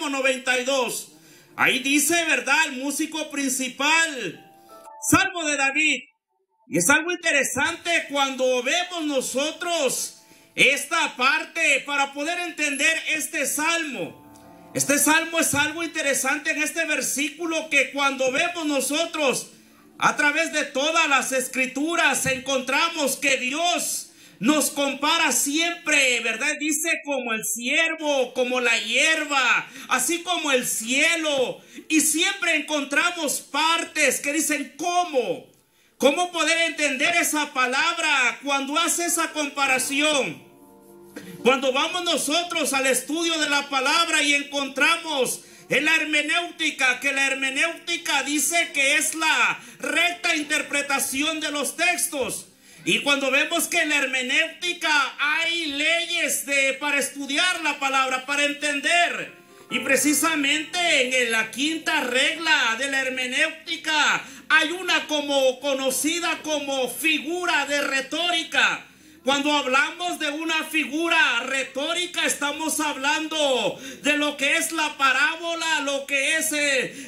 Salmo 92. Ahí dice, ¿verdad? El músico principal, Salmo de David. Y es algo interesante cuando vemos nosotros esta parte para poder entender este salmo. Este salmo es algo interesante en este versículo que cuando vemos nosotros a través de todas las escrituras encontramos que Dios nos compara siempre, ¿verdad? Dice como el ciervo, como la hierba, así como el cielo. Y siempre encontramos partes que dicen ¿cómo? ¿Cómo poder entender esa palabra cuando hace esa comparación? Cuando vamos nosotros al estudio de la palabra y encontramos en la hermenéutica, que la hermenéutica dice que es la recta interpretación de los textos. Y cuando vemos que en la hermenéutica hay leyes para estudiar la palabra, para entender. Y precisamente en la quinta regla de la hermenéutica hay una como conocida como figura de retórica. Cuando hablamos de una figura retórica, estamos hablando de lo que es la parábola, lo que es,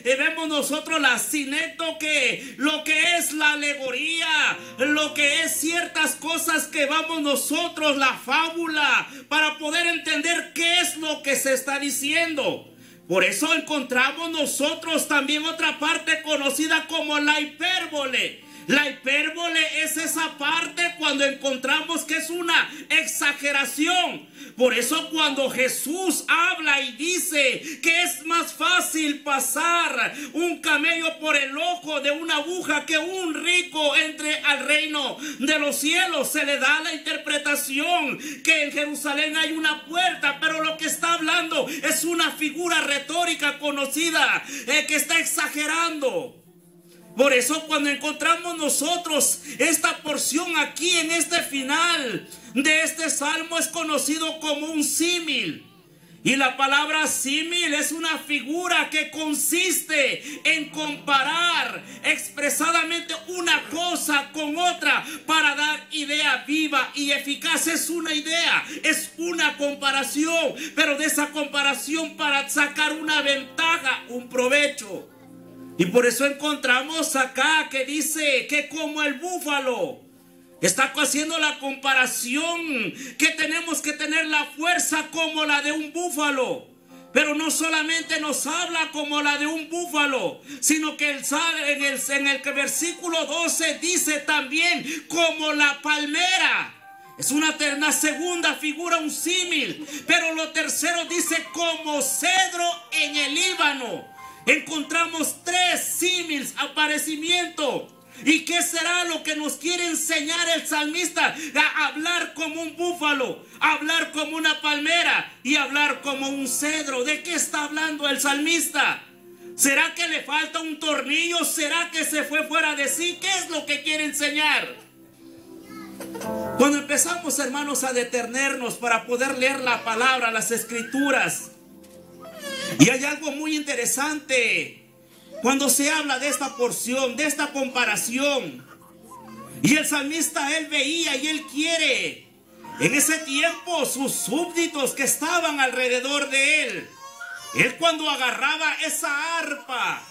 vemos nosotros la sinécdoque, lo que es la alegoría, lo que es ciertas cosas que vamos nosotros, la fábula, para poder entender qué es lo que se está diciendo. Por eso encontramos nosotros también otra parte conocida como la hipérbole. La hipérbole es esa parte cuando encontramos que es una exageración. Por eso cuando Jesús habla y dice que es más fácil pasar un camello por el ojo de una aguja que un rico entre al reino de los cielos, se le da la interpretación que en Jerusalén hay una puerta, pero lo que está hablando es una figura retórica conocida que está exagerando. Por eso cuando encontramos nosotros esta porción aquí en este final de este salmo es conocido como un símil. Y la palabra símil es una figura que consiste en comparar expresadamente una cosa con otra para dar idea viva y eficaz. Es una idea, es una comparación, pero de esa comparación para sacar una ventaja, un provecho. Y por eso encontramos acá que dice que como el búfalo, está haciendo la comparación que tenemos que tener la fuerza como la de un búfalo. Pero no solamente nos habla como la de un búfalo, sino que en el versículo 12 dice también como la palmera. Es una segunda figura, un símil. Pero lo tercero dice como cedro en el Líbano. Encontramos tres símiles, aparecimiento. ¿Y qué será lo que nos quiere enseñar el salmista? A hablar como un búfalo, hablar como una palmera y hablar como un cedro. ¿De qué está hablando el salmista? ¿Será que le falta un tornillo? ¿Será que se fue fuera de sí? ¿Qué es lo que quiere enseñar? Cuando empezamos, hermanos, a detenernos para poder leer la palabra, las escrituras, y hay algo muy interesante cuando se habla de esta porción, de esta comparación. Y el salmista, él veía y él quiere en ese tiempo sus súbditos que estaban alrededor de él. Él cuando agarraba esa arpa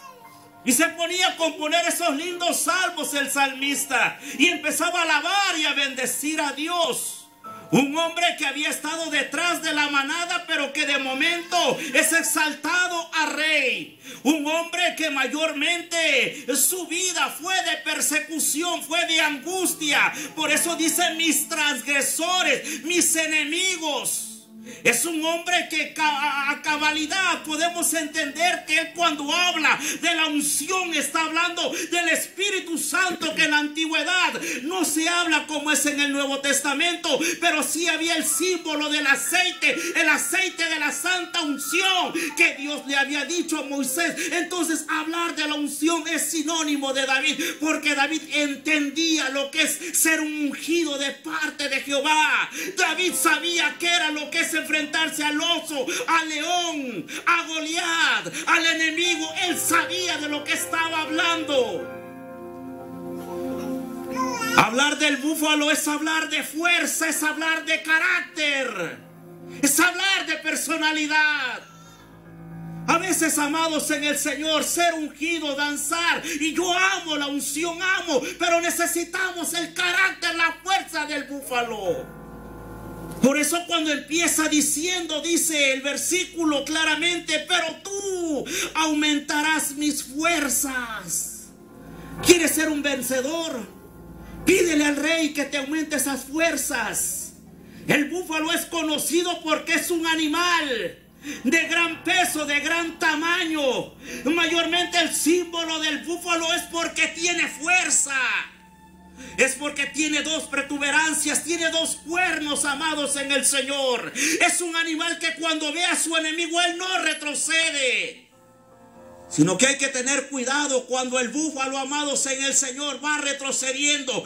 y se ponía a componer esos lindos salmos, el salmista, y empezaba a alabar y a bendecir a Dios. Un hombre que había estado detrás de la manada, pero que de momento es exaltado a rey. Un hombre que mayormente su vida fue de persecución, fue de angustia. Por eso dice mis transgresores, mis enemigos. Es un hombre que a cabalidad podemos entender que él cuando habla de la unción está hablando del Espíritu Santo, que en la antigüedad no se habla como es en el Nuevo Testamento, pero sí había el símbolo del aceite, el aceite de la santa unción que Dios le había dicho a Moisés. Entonces hablar de la unción es sinónimo de David, porque David entendía lo que es ser un ungido de parte de Jehová. David sabía qué era lo que es enfrentarse al oso, al león, a Goliat, al enemigo. Él sabía de lo que estaba hablando. Hablar del búfalo es hablar de fuerza, es hablar de carácter, es hablar de personalidad. veces, amados en el Señor, ser ungido, danzar, y yo amo la unción, pero necesitamos el carácter, la fuerza del búfalo. Por eso cuando empieza diciendo, dice el versículo claramente, pero tú aumentarás mis fuerzas. ¿Quieres ser un vencedor? Pídele al rey que te aumente esas fuerzas. El búfalo es conocido porque es un animal de gran peso, de gran tamaño. Mayormente el símbolo del búfalo es porque tiene fuerza. Es porque tiene dos protuberancias, tiene dos cuernos, amados en el Señor. Es un animal que cuando ve a su enemigo, él no retrocede. Sino que hay que tener cuidado cuando el búfalo, amados en el Señor, va retrocediendo.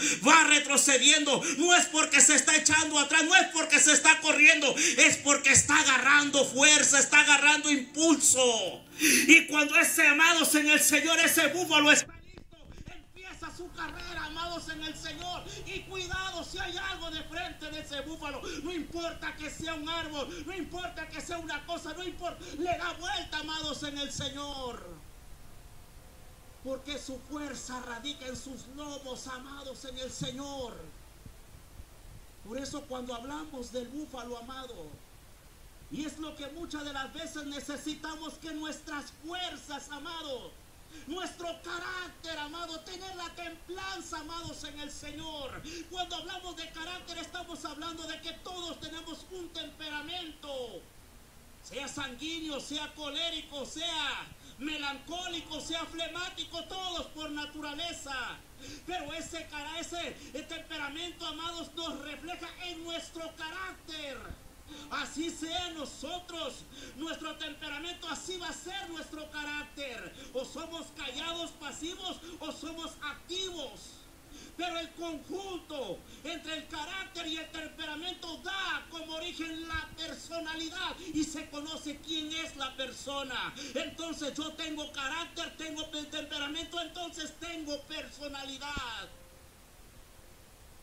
No es porque se está echando atrás, no es porque se está corriendo, es porque está agarrando fuerza, está agarrando impulso. Y cuando amados en el Señor, ese búfalo está listo, empieza su carrera, amados en el Señor. Y cuidado si hay algo de frente de ese búfalo. No importa que sea un árbol, no importa que sea una cosa, no importa, le da vuelta, amados en el Señor. Porque su fuerza radica en sus lomos, amados en el Señor. Por eso cuando hablamos del búfalo, amado, y es lo que muchas de las veces necesitamos, que nuestras fuerzas, amado, nuestro carácter, amado, tener la templanza, amados en el Señor. Cuando hablamos de carácter, estamos hablando de que todos tenemos un temperamento, sea sanguíneo, sea colérico, sea melancólico, sea flemático, todos por naturaleza. Pero ese temperamento, amados, nos refleja en nuestro carácter. Así sea nosotros, nuestro temperamento, así va a ser nuestro carácter. O somos callados, pasivos, o somos activos. Pero el conjunto entre el carácter y el temperamento da como origen la personalidad, y se conoce quién es la persona. Entonces yo tengo carácter, tengo temperamento, entonces tengo personalidad.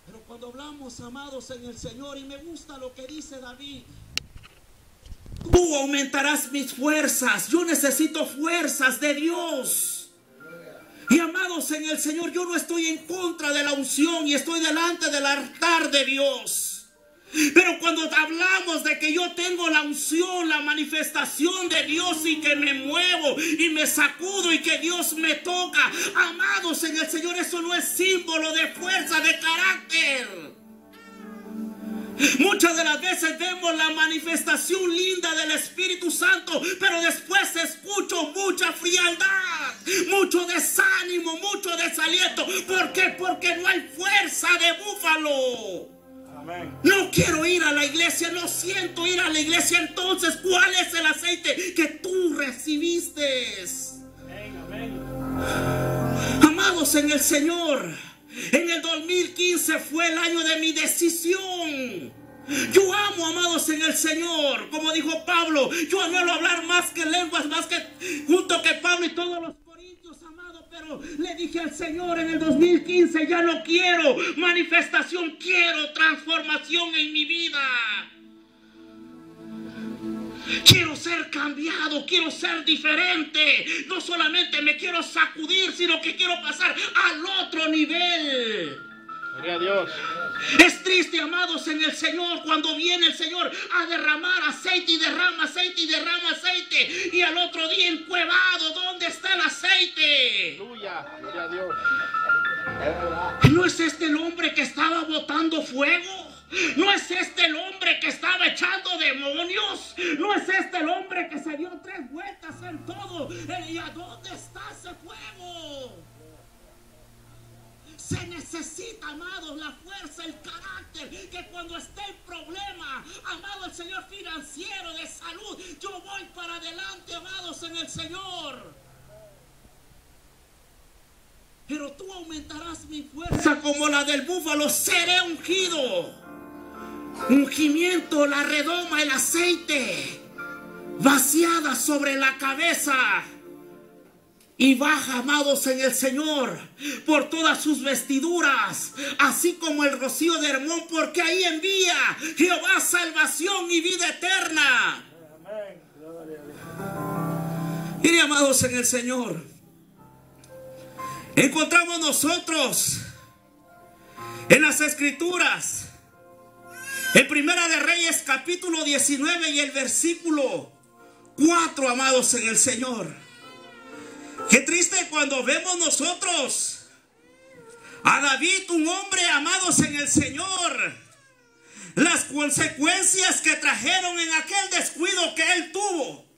Pero cuando hablamos, amados en el Señor, y me gusta lo que dice David, tú aumentarás mis fuerzas. Yo necesito fuerzas de Dios. Y amados en el Señor, yo no estoy en contra de la unción y estoy delante del altar de Dios. Pero cuando hablamos de que yo tengo la unción, la manifestación de Dios, y que me muevo y me sacudo y que Dios me toca, amados en el Señor, eso no es símbolo de fuerza, de carácter. Muchas de las veces vemos la manifestación linda del Espíritu Santo, pero después escucho mucha frialdad, mucho desánimo, mucho desaliento. ¿Por qué? Porque no hay fuerza de búfalo. Amén. No quiero ir a la iglesia, no siento ir a la iglesia. Entonces, ¿cuál es el aceite que tú recibiste? Amén. Amados en el Señor, en el 2015 fue el año de mi decisión. Yo amo, amados en el Señor, como dijo Pablo, yo anhelo hablar más que lenguas, más que junto que Pablo y todos los corintios, amado. Pero le dije al Señor en el 2015, ya no quiero manifestación, quiero transformación en mi vida. Quiero ser cambiado, quiero ser diferente. No solamente me quiero sacudir, sino que quiero pasar al otro nivel. Gloria a Dios. Es triste, amados en el Señor, cuando viene el Señor a derramar aceite y derrama aceite y derrama aceite, y al otro día encuevado, ¿dónde está el aceite? Aleluya, gloria a Dios. ¿No es este el hombre que estaba botando fuego? ¿No es este el hombre que estaba echando demonios? ¿No es este el hombre que se dio 3 vueltas en todo? ¿Y a dónde está ese fuego? Se necesita, amados, la fuerza, el carácter, que cuando esté en problema, amado, el Señor, financiero, de salud, yo voy para adelante, amados en el Señor. Pero tú aumentarás mi fuerza como la del búfalo, seré ungido. Ungimiento, la redoma, el aceite, vaciada sobre la cabeza. Y baja, amados en el Señor, por todas sus vestiduras, así como el rocío de Hermón, porque ahí envía Jehová salvación y vida eterna. Mire, amados en el Señor, encontramos nosotros en las Escrituras, en Primera de Reyes capítulo 19 y el versículo 4, amados en el Señor. Qué triste cuando vemos nosotros a David, un hombre, amados en el Señor, las consecuencias que trajeron en aquel descuido que él tuvo.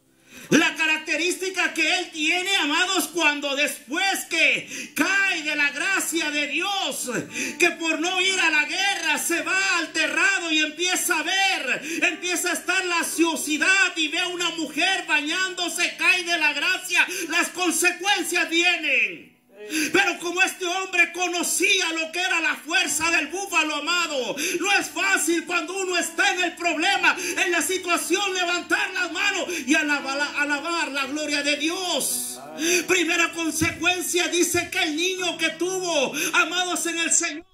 La característica que él tiene, amados, cuando después que cae de la gracia de Dios, que por no ir a la guerra se va alterrado y empieza a ver, empieza a estar la ociosidad y ve a una mujer bañándose, cae de la gracia, las consecuencias vienen. Pero como este hombre conocía lo que era la fuerza del búfalo, amado, no es fácil cuando uno está en el problema, en la situación, levantar las manos y alabar la gloria de Dios. Primera consecuencia, dice que el niño que tuvo, amados en el Señor,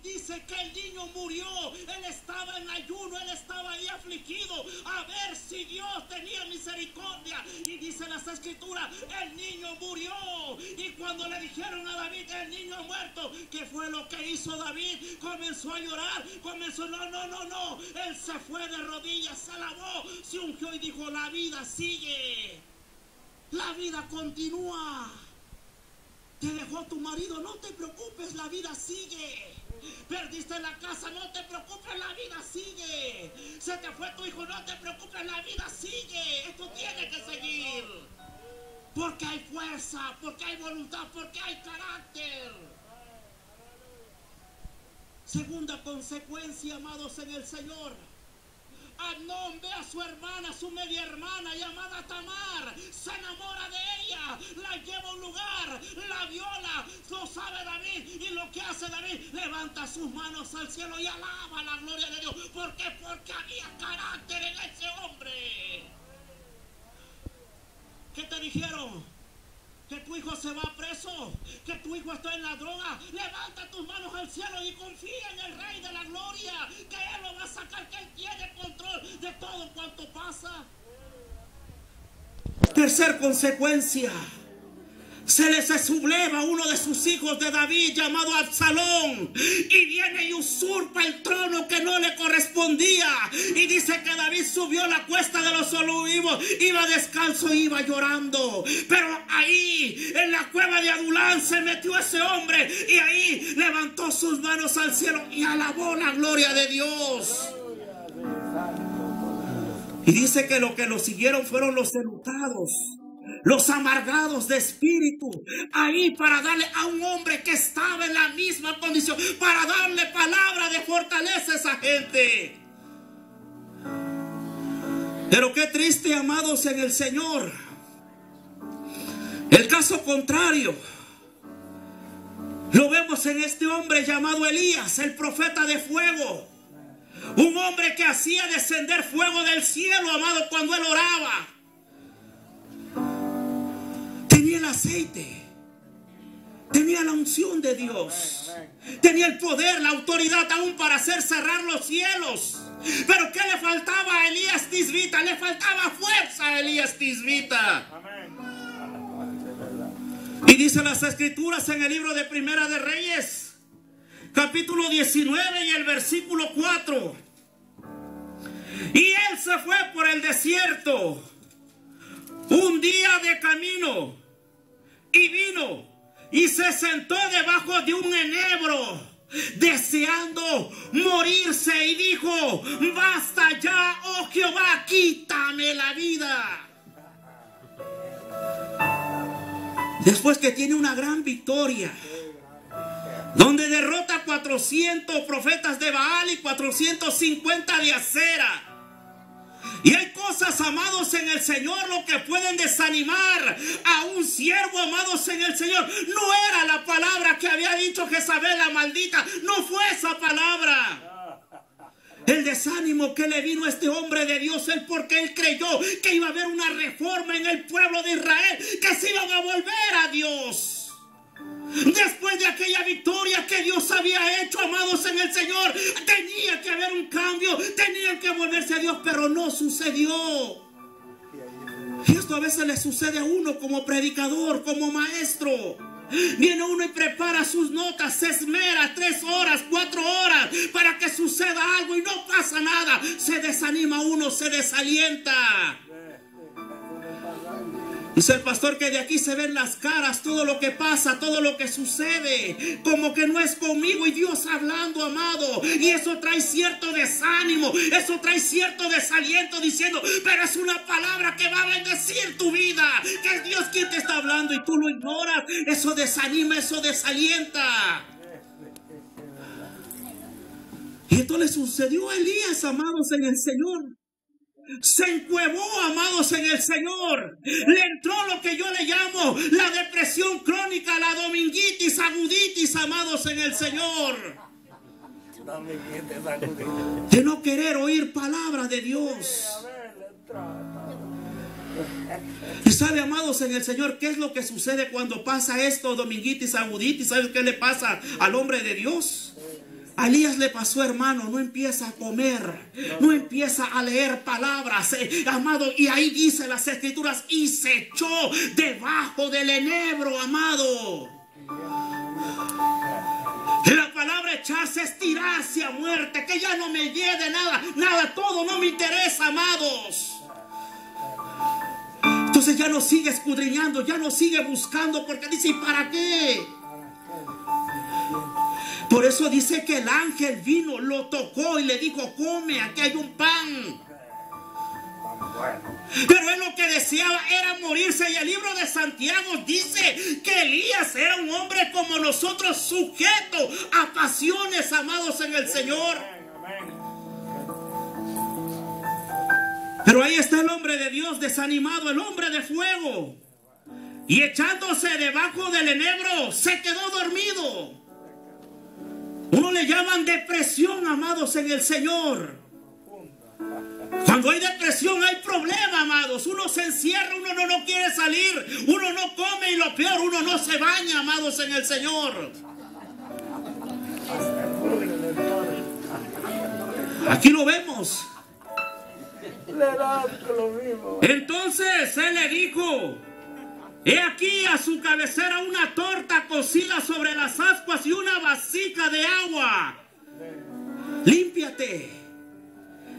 dice que el niño murió. Él estaba en ayuno, él estaba ahí afligido a ver si Dios tenía misericordia. Y dice las Escrituras, el niño murió. Y cuando le dijeron a David, el niño ha muerto, ¿qué fue lo que hizo David? Comenzó a llorar, comenzó, no. Él se fue de rodillas, se lavó, se ungió y dijo, la vida sigue. La vida continúa. Te dejó tu marido, no te preocupes, la vida sigue. Perdiste la casa, no te preocupes, la vida sigue. Se te fue tu hijo, no te preocupes, la vida sigue. Esto tiene que seguir. Porque hay fuerza, porque hay voluntad, porque hay carácter. Segunda consecuencia, amados en el Señor. Amnón ve a su hermana, su media hermana llamada Tamar, se enamora de ella, la lleva a un lugar, la viola, lo sabe David, y lo que hace David, levanta sus manos al cielo y alaba la gloria de Dios. ¿Por qué? Porque había carácter en ese hombre. ¿Qué te dijeron? Que tu hijo se va preso, que tu hijo está en la droga. Levanta tus manos al cielo y confía en el Rey de la Gloria, que Él lo va a sacar, que Él tiene control de todo cuanto pasa. Tercer consecuencia, se les subleva uno de sus hijos de David llamado Absalón, y viene y usurpa el trono que no le correspondía. Y dice que David subió la cuesta de los olivos, iba descalzo, iba llorando. Pero ahí en la cueva de Adulán se metió ese hombre y ahí levantó sus manos al cielo y alabó la gloria de Dios. Y dice que lo que lo siguieron fueron los enlutados, los amargados de espíritu, ahí para darle a un hombre que estaba en la misma condición, para darle palabra de fortaleza a esa gente. Pero qué triste, amados en el Señor, el caso contrario lo vemos en este hombre llamado Elías, el profeta de fuego. Un hombre que hacía descender fuego del cielo, amado, cuando él oraba. Tenía el aceite, tenía la unción de Dios, tenía el poder, la autoridad aún para hacer cerrar los cielos. Pero ¿qué le faltaba a Elías Tisbita? Le faltaba fuerza a Elías Tisbita. Y dice las Escrituras en el libro de Primera de Reyes, capítulo 19 y el versículo 4. Y él se fue por el desierto un día de camino, y vino y se sentó debajo de un enebro, deseando morirse, y dijo: basta ya, oh Jehová, quítame la vida. Después que tiene una gran victoria, donde derrota 400 profetas de Baal y 450 de Acera. Y hay cosas, amados en el Señor, lo que pueden desanimar a un siervo, amados en el Señor. No era la palabra que había dicho Jezabel la maldita, no fue esa palabra. El desánimo que le vino a este hombre de Dios es porque él creyó que iba a haber una reforma en el pueblo de Israel, que se iban a volver a Dios. Después de aquella victoria que Dios había hecho, amados en el Señor, tenía que haber un cambio, tenían que volverse a Dios, pero no sucedió. Y esto a veces le sucede a uno como predicador, como maestro. Viene uno y prepara sus notas, se esmera 3 horas, 4 horas para que suceda algo y no pasa nada. Se desanima uno, se desalienta. Dice el pastor que de aquí se ven las caras, todo lo que pasa, todo lo que sucede, como que no es conmigo y Dios hablando, amado. Y eso trae cierto desánimo, eso trae cierto desaliento diciendo, pero es una palabra que va a bendecir tu vida, que es Dios quien te está hablando y tú lo ignoras. Eso desanima, eso desalienta. Y esto le sucedió a Elías, amados en el Señor. Se encuevó, amados en el Señor. Le entró lo que yo le llamo la depresión crónica, la dominguitis, aguditis, amados en el Señor. De no querer oír palabra de Dios. Y sabe, amados en el Señor, ¿qué es lo que sucede cuando pasa esto, dominguitis, aguditis? ¿Sabes qué le pasa al hombre de Dios? A Elías le pasó, hermano, no empieza a comer, no empieza a leer palabras, amado, y ahí dice las escrituras, y se echó debajo del enebro, amado. La palabra echarse es tirarse a muerte, que ya no me lleve nada, nada, todo no me interesa, amados. Entonces ya no sigue escudriñando, ya no sigue buscando, porque dice, ¿y para qué? Por eso dice que el ángel vino, lo tocó y le dijo, come, aquí hay un pan. Pero él lo que deseaba era morirse. Y el libro de Santiago dice que Elías era un hombre como nosotros, sujeto a pasiones, amados en el Señor. Pero ahí está el hombre de Dios desanimado, el hombre de fuego. Y echándose debajo del enebro, se quedó dormido. Uno le llaman depresión, amados en el Señor. Cuando hay depresión hay problema, amados. Uno se encierra, uno no quiere salir, uno no come y lo peor, uno no se baña, amados en el Señor. Aquí lo vemos. Entonces él le dijo, he aquí a su cabecera una torta cocida sobre las ascuas y una vasija de agua. Límpiate.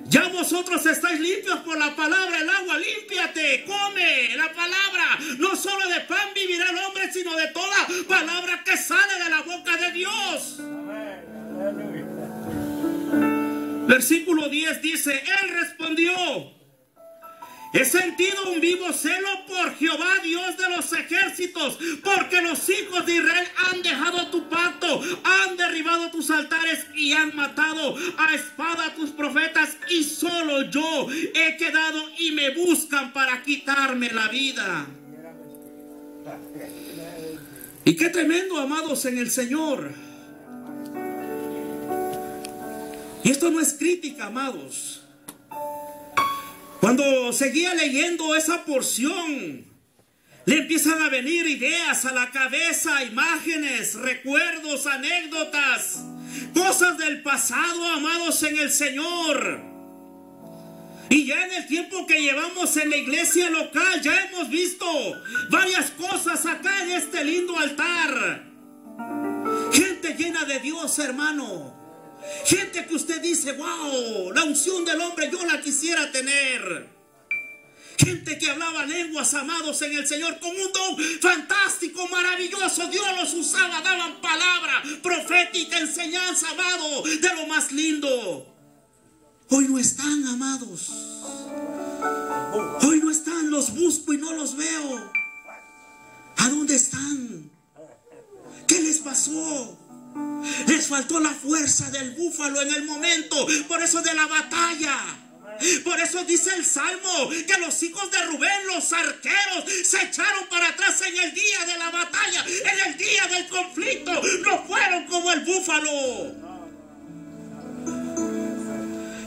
Ya vosotros estáis limpios por la palabra, el agua. Límpiate, come la palabra. No solo de pan vivirá el hombre, sino de toda palabra que sale de la boca de Dios. Versículo 10 dice, él respondió, he sentido un vivo celo por Jehová, Dios de los ejércitos, porque los hijos de Israel han dejado tu pacto, han derribado tus altares y han matado a espada a tus profetas, y solo yo he quedado y me buscan para quitarme la vida. Y qué tremendo, amados en el Señor. Y esto no es crítica, amados. Cuando seguía leyendo esa porción, le empiezan a venir ideas a la cabeza, imágenes, recuerdos, anécdotas, cosas del pasado, amados en el Señor. Y ya en el tiempo que llevamos en la iglesia local, ya hemos visto varias cosas acá en este lindo altar. Gente llena de Dios, hermano. Gente que usted dice, wow, la unción del hombre yo la quisiera tener. Gente que hablaba lenguas, amados en el Señor, con un don fantástico, maravilloso. Dios los usaba, daban palabra profética, enseñanza, amado, de lo más lindo. Hoy no están, amados. Hoy no están, los busco y no los veo. ¿A dónde están? ¿Qué les pasó? Les faltó la fuerza del búfalo en el momento, por eso de la batalla. Por eso dice el Salmo que los hijos de Rubén, los arqueros, se echaron para atrás en el día de la batalla, en el día del conflicto. No fueron como el búfalo.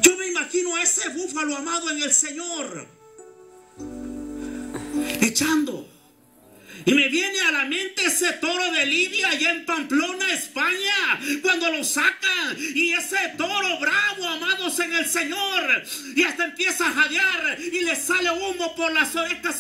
Yo me imagino a ese búfalo, amado en el Señor, echando. Y me viene a la mente ese toro de Lidia allá en Pamplona, España, cuando lo sacan y ese toro bravo, amados en el Señor, y hasta empieza a jadear y le sale humo por las orejas.